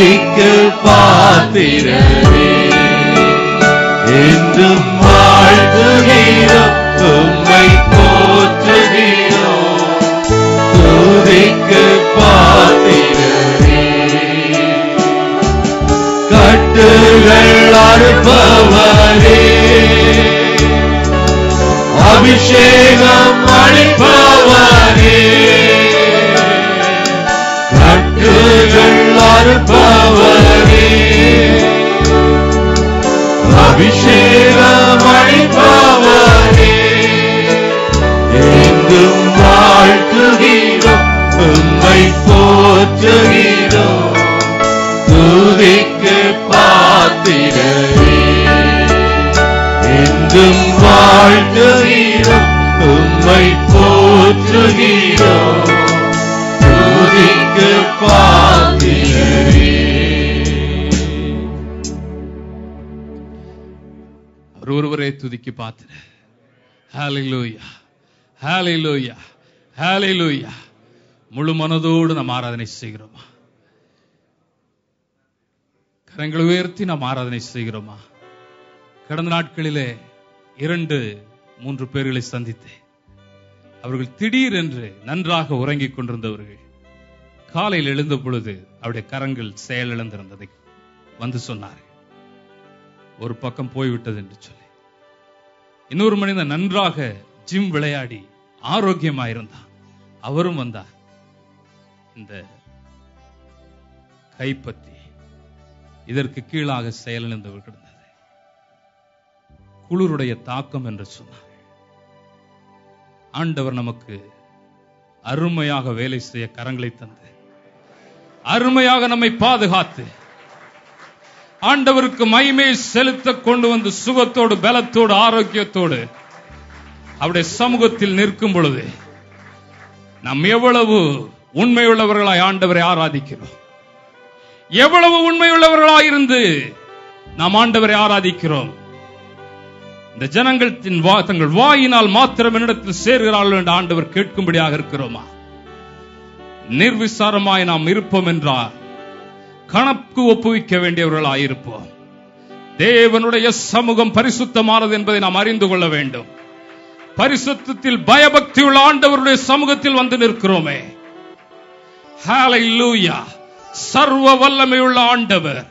துதிக்கு பாத்திரரே, என்றும் வாழ்த்துகிறோம், உம்மை போற்றுகிறோம். துதிக்கு பாத்திரரே, கட்டுகள் அறுப்பவரே, அபிஷேகம் அளிப்பவரே, கட்டுகள் அறுப்பவரே, அபிஷேகம் அளிப்பவரே, என்றும் வாழ்த்துகிறோம், உம்மை போற்றுகிறோம். துதிக்கு பாத்திரரே, என்றும் வாழ்த்துகிறோம், உம்மை போற்றுகிறோம். துதிக்கு பாத்திரரே. ஒருவரே துதிக்கு பாத்திரர். ஹல்லேலூயா, ஹல்லேலூயா, ஹல்லேலூயா. முழு மனதோடு நாம் ஆராதனை செய்கிறோமா? கரங்களை உயர்த்தி நாம் ஆராதனை செய்கிறோமா? கடந்த நாட்களிலே 2-3 பேர்களை சந்தித்தேன். அவர்கள் திடீர் என்று நன்றாக உறங்கிக் கொண்டிருந்தவர்கள் காலையில் எழுந்த பொழுது அவருடைய கரங்கள் செயலிழந்திருந்ததை வந்து சொன்னார்கள். ஒரு பக்கம் போய்விட்டது என்று சொல்லி. இன்னொரு மனிதன் நன்றாக ஜிம் விளையாடி ஆரோக்கியமாயிருந்தான். அவரும் வந்தார். இந்த கைப்பத்தி இதற்கு கீழாக செயலிழந்து கிடந்தது. குளிருடைய தாக்கம் என்று சொன்னார். ஆண்டவர் நமக்கு அருமையாக வேலை செய்ய கரங்களை தந்து அருமையாக நம்மை பாதுகாத்து ஆண்டவருக்கு மகிமை செலுத்த கொண்டு வந்து சுகத்தோடு பலத்தோடு ஆரோக்கியத்தோடு அவருடைய சமூகத்தில் நிற்கும் பொழுது நாம் எவ்வளவு உண்மையுள்ளவர்களாய் ஆண்டவரை ஆராதிக்கிறோம், எவ்வளவு உண்மையுள்ளவர்களாய் இருந்து நாம் ஆண்டவரை ஆராதிக்கிறோம். இந்த ஜனங்கள் தங்கள் வாயினால் மாத்திரம் என்னிடத்தில் சேர்கிறார்கள் என்று ஆண்டவர் கேட்கும்படியாக இருக்கிறோமா? நிர்விசாரமாய் நாம் இருப்போம் என்றால் கணக்கு ஒப்புவிக்க வேண்டியவர்களாயிருப்போம். தேவனுடைய சமூகம் பரிசுத்தமானது என்பதை நாம் அறிந்து கொள்ள வேண்டும். பரிசுத்தத்தில் பயபக்தி உள்ள ஆண்டவருடைய சமூகத்தில் வந்து நிற்கிறோமே. ஹல்லேலூயா. சர்வ வல்லமையுள்ள ஆண்டவர்,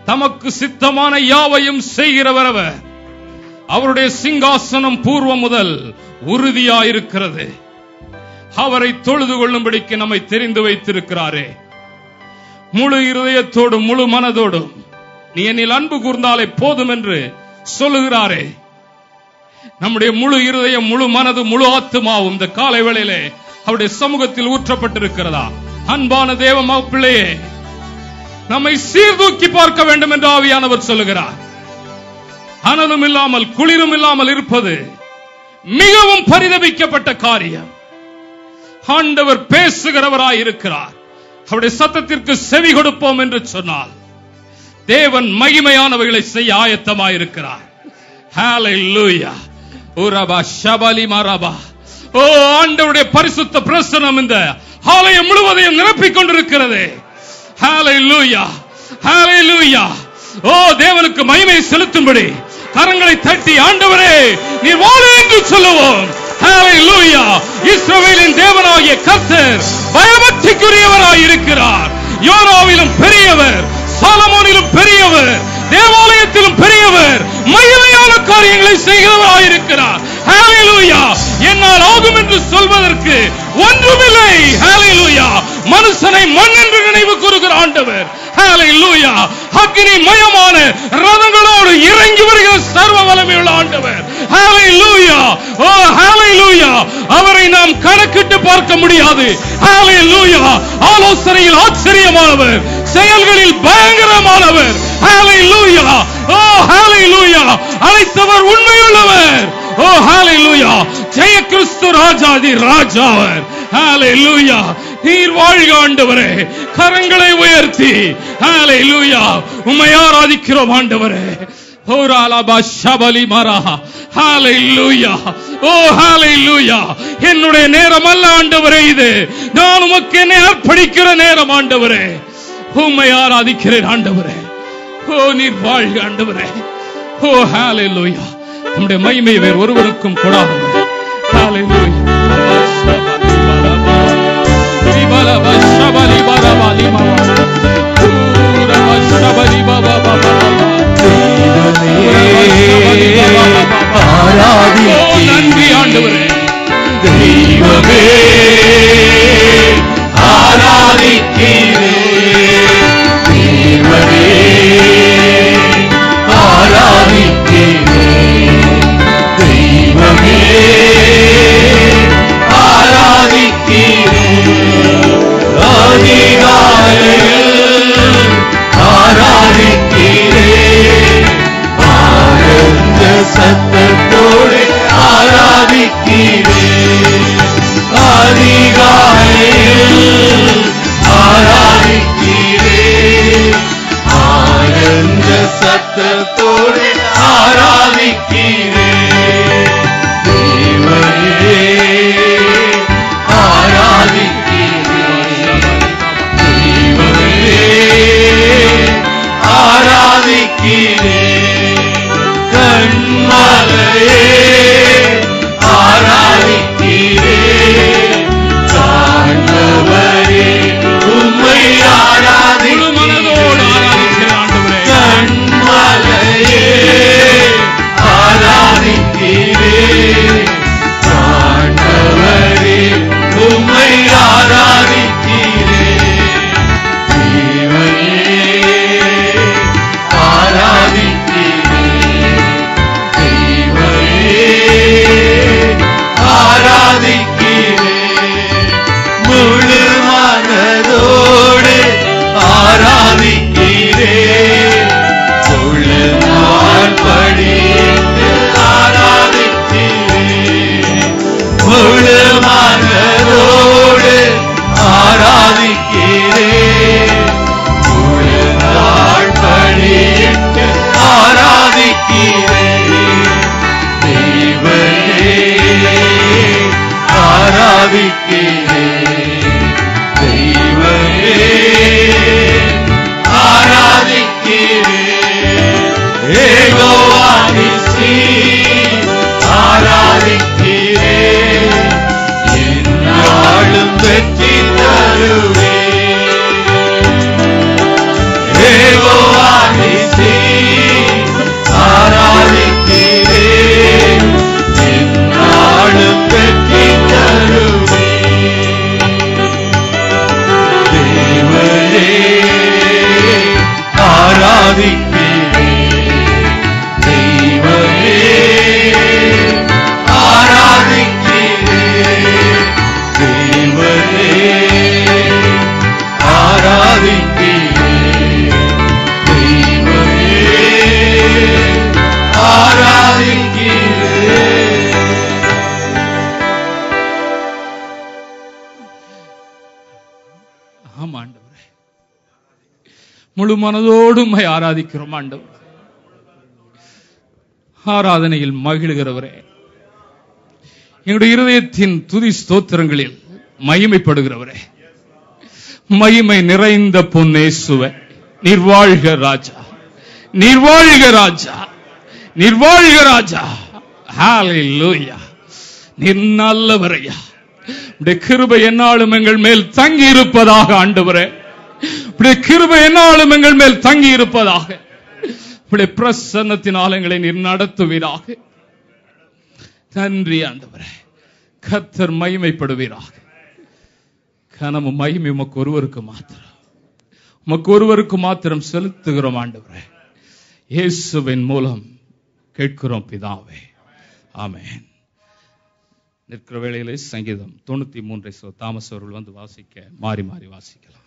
தமக்கு சித்தமான யாவையும் செய்கிறவர் அவர். அவருடைய சிங்காசனம் பூர்வம் முதல் உறுதியாயிருக்கிறது. அவரை தொழுது கொள்ளும்படிக்கு நம்மை தெரிந்து வைத்திருக்கிறாரே. முழு இருதயத்தோடும் முழு மனதோடும் நீ என்னில் அன்பு கூர்ந்தாலே போதும் என்று சொல்லுகிறாரே. நம்முடைய முழு இருதயம், முழு மனது, முழு ஆத்துமாவும் இந்த காலை வேளையிலே அவருடைய சமூகத்தில் ஊற்றப்பட்டிருக்கிறதா? அன்பான தேவ பிள்ளையே, நம்மை சீர்தூக்கி பார்க்க வேண்டும் என்று ஆவியானவர் சொல்லுகிறார். அனலும் இல்லாமல் குளிரும் இல்லாமல் இருப்பது மிகவும் பரிதபிக்கப்பட்ட காரியம். ஆண்டவர் பேசுகிறவராய் இருக்கிறார். அவருடைய சத்தத்திற்கு செவி கொடுப்போம் என்று சொன்னால் தேவன் மகிமையானவைகளை செய்ய ஆயத்தமாயிருக்கிறார். ஹல்லேலூயா. உரபா ஷபலி மரபா. ஓ, ஆண்டவருடைய பரிசுத்த பிரசன்னம் இந்த ஆலயம் முழுவதையும் நிரப்பிக் கொண்டிருக்கிறது. ஹல்லேலூயா, ஹல்லேலூயா. ஓ, தேவனுக்கு மகிமை செலுத்தும்படி கரங்களை தட்டி ஆண்டவரே நீ வாழு என்று சொல்லுவோம். ஹல்லேலூயா. இஸ்ரவேலின் தேவனாகிய கர்த்தர் பயபக்திக்குரியவராய் இருக்கிறார். யோனாவிலும் பெரியவர், சாலமோனிலும் பெரியவர், தேவாலயத்திலும் பெரியவர், மகிமையான காரியங்களை செய்கிறவராய் இருக்கிறார். ஹல்லேலூயா. என்னால் ஆகும் என்று சொல்வதற்கு ஒன்றுமில்லை. ஹல்லேலூயா. மனுஷனை மண் என்று நினைவு கூறுகிற ஆண்டவர். ஹல்லேலூயா. அக்கினி மயமான ரதங்களோடு இறங்கி வருகிற சர்வ வல்லமையுள்ள ஆண்டவர். ஹல்லேலூயா. ஓ, ஹல்லேலூயா. அவரை நாம் கணக்கிட்டு பார்க்க முடியாது. ஹல்லேலூயா. ஆலோசனையில் ஆச்சரியமானவர், செயல்களில் பயங்கரமானவர். ஹல்லேலூயா. ஓ, ஹல்லேலூயா. அழைத்தவர் உண்மையுள்ளவர். ஓ, ஹல்லேலூயா. ஜெய கிறிஸ்து ராஜாதி ராஜாவர். ஹல்லேலூயா. நீர் வாழ்க ஆண்டவரே. கரங்களை உயர்த்தி ஹல்லேலூயா உம்மை ஆராதிக்கிறோம் ஆண்டவரே. ஓ, ராலபா ஷபலி மரா. ஹல்லேலூயா. ஓ, ஹல்லேலூயா. என்னுடைய நேரம் அல்ல ஆண்டவரே இது. நான் உமக்கு என்னை அர்ப்பணிக்கிற நேரம் ஆண்டவரே. உம்மை ஆராதிக்கிறேன் ஆண்டவரே. ஓ நீர் வாழ்க ஆண்டவரே. ஓ ஹalleluya. நம்முடைய மகிமை வேறு ஒருவருக்கும் கொடாது. ஹalleluya. நன்றி ஆண்டவரே. தெய்வமே ஆராதிக்கிறேன், தேவனே ஆராதிக்கிறேன், தெய்வமே ஆராதிக்கிறேன், அதிகாலையில் ஆராதிக்கிறேன், ஆனந்த சத்தத்தோடு ஆராதிக்கிறேன், அதிகாலையில் ஆராதிக்கிறேன், ஆனந்த சத்தத்தோடு ஆராதிக்கிறேன், தேவனே ஆராதிக்கிறேன், தெய்வமே ஆராதிக்கிறேன், கண்மலையே ஆராதிக்கிறேன், காண்பவரே உம்மை ஆராதிக்கிறேன், கண்மலையே ஆராதிக்கிறேன், காண்பவரே உம்மை ஆராதிக்கிறேன், தேவனே ஆராதிக்கிறேன், தெய்வமே ஆராதிக்கிறேன், முழு மனதோடு ஆராதிக்கிறேன், முழு நாள் படித்து ஆராதிக்கிறேன், முழு மனதோடு ஆராதிக்கிறேன், முழு நாள் படித்து ஆராதிக்கிறேன், தெய்வமே ஆராதிக்கிறேன், தெய்வமே ஆராதிக்கிறேன், யெகோவா நிசி ஆராதிக்கிறேன், எந்நாளும் வெற்றி தருவேன், யெகோவா நிசி ஆராதிக்கிறேன், எந்நாளும் வெற்றி தருவேன், தேவனே ஆராதிக்கிறேன், தெய்வமே ஆராதிக்கிறேன், தேவனே ஆராதிக்கிறேன், தெய்வமே ஆராதிக்கிறேன். ஆமா ஆண்டவரே, முழு மனதோடு உம்மை ஆராதிக்கிறோம் ஆண்டவர். ஆராதனையில் மகிழ்கிறவரே, எங்களுடைய இருதயத்தின் துதி ஸ்தோத்திரங்களில் மகிமைப்படுகிறவரே, மகிமை நிறைந்த பொன்னேசுவே, நீர் வாழ்க ராஜா, நீர் வாழ்க ராஜா, நீர் வாழ்க ராஜா. ஹalleluya. நீர் நல்லவரையா. உம்முடைய கிருபை என்னாலும் எங்கள் மேல் தங்கி இருப்பதாக ஆண்டவரே, உம்முடைய கிருபை என்னாலும் எங்கள் மேல் தங்கி இருப்பதாக, உம்முடைய பிரசன்னத்தினால் எங்களை நீர் நடத்துவீராக. நன்றி ஆண்டவரே. கர்த்தர் மகிமைப்படுவீராக. கனமும் மகிமை உமக்கு ஒருவருக்கு மாத்திரம், உமக்கு ஒருவருக்கு மாத்திரம் செலுத்துகிறோம் ஆண்டவரே. இயேசுவின் மூலம் கேட்கிறோம் பிதாவே, ஆமென். நிற்கிற வேளையிலே சங்கீதம் 93 தாமஸ் அவர்கள் வந்து வாசிக்க மாறி மாறி வாசிக்கலாம்.